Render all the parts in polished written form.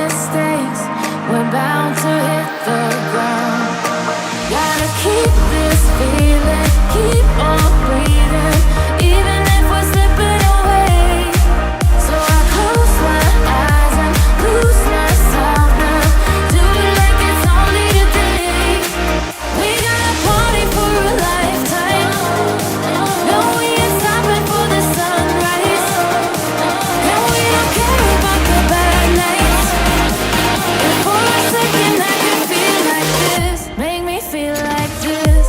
mistakes, we're bound to hit the ground. Gotta keep this feeling, keep on breathing, even if we're slipping away. So I close my eyes and lose myself now. Do it like it's only today. We got a party for a lifetime. No, we ain't stopping for the sunrise. And we don't care about the bad nights. If for a second I can feel like this, make me feel like this.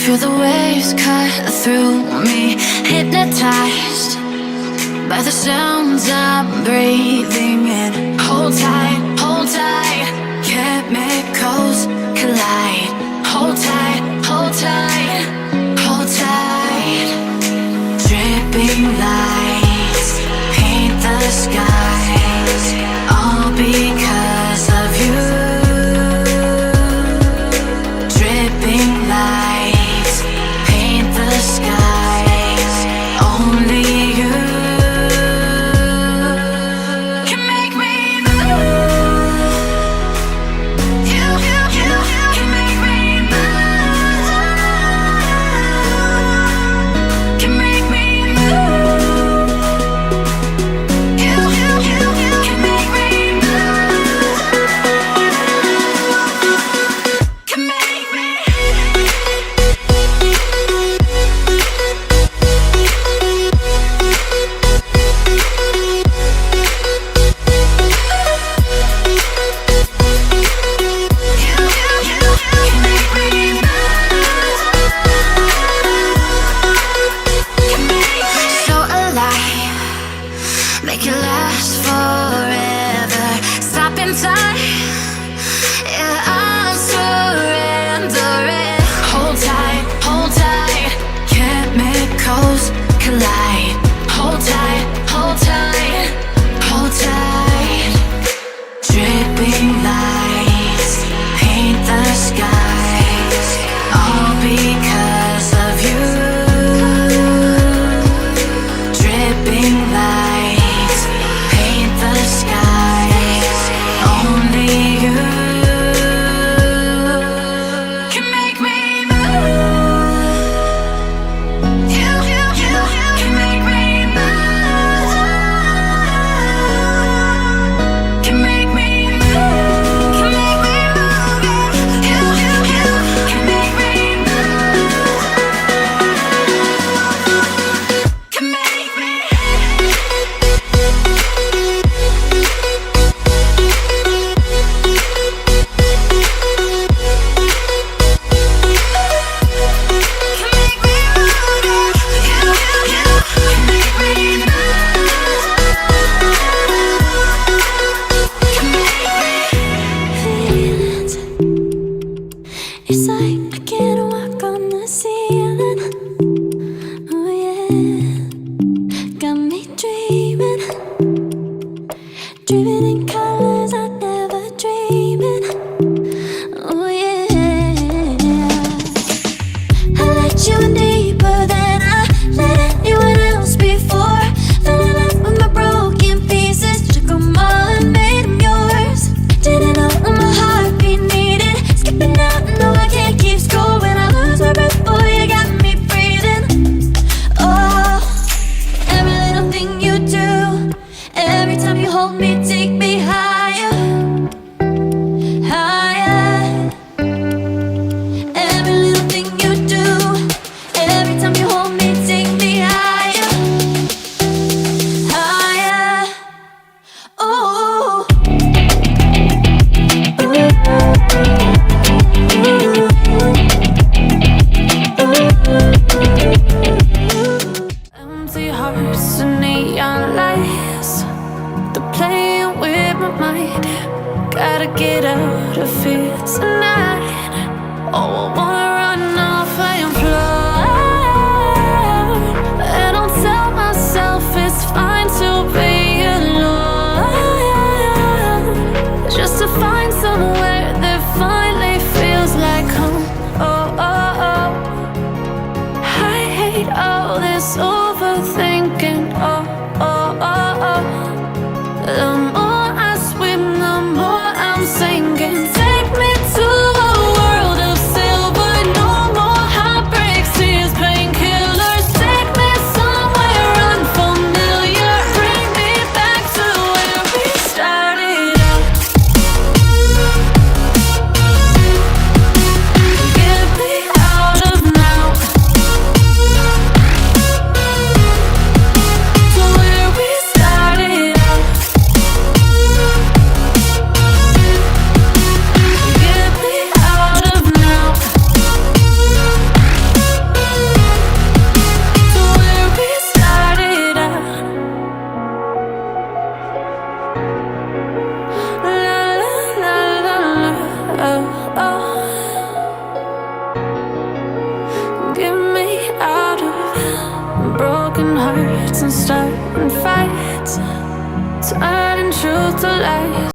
Feel the waves cut through me, hypnotized by the sounds I'm breathing in. Hold tight, chemicals collide. Hold tight, hold tight, hold tight. Dripping lights paint the skies, all because of you. Dripping lights paint the skies, only you can make me move. You can make me move. Can make me move. You can make me move. Can make me. So alive, make it last forever. Stop in time, yeah, I'm surrendering. Hold tight, chemicals collide. Hold tight, hold tight, hold tight. Dripping lights paint the skies, all because of you. Dripping lights paint the skies, only you can make me move. You can make me move. Can make me move. Can make me move. You can make me move. Can make me. Can make me move. You can make me move. Can make me. Feelings, it's like I can't walk on the ceiling. Oh yeah, got me dreaming, dreaming in colors I never dreamed in. Oh yeah, I let you in deeper than I let anyone else before. Fell in love with my broken pieces, took them all and made them yours. Didn't know what my heartbeat needed, skipping out, no I can't keep score. When I lose my breath, boy, you got me breathing. Oh, every little thing you do, every time you hold me, take me higher, higher. Every little thing you do, hearts and starting fights, turning truth to lies.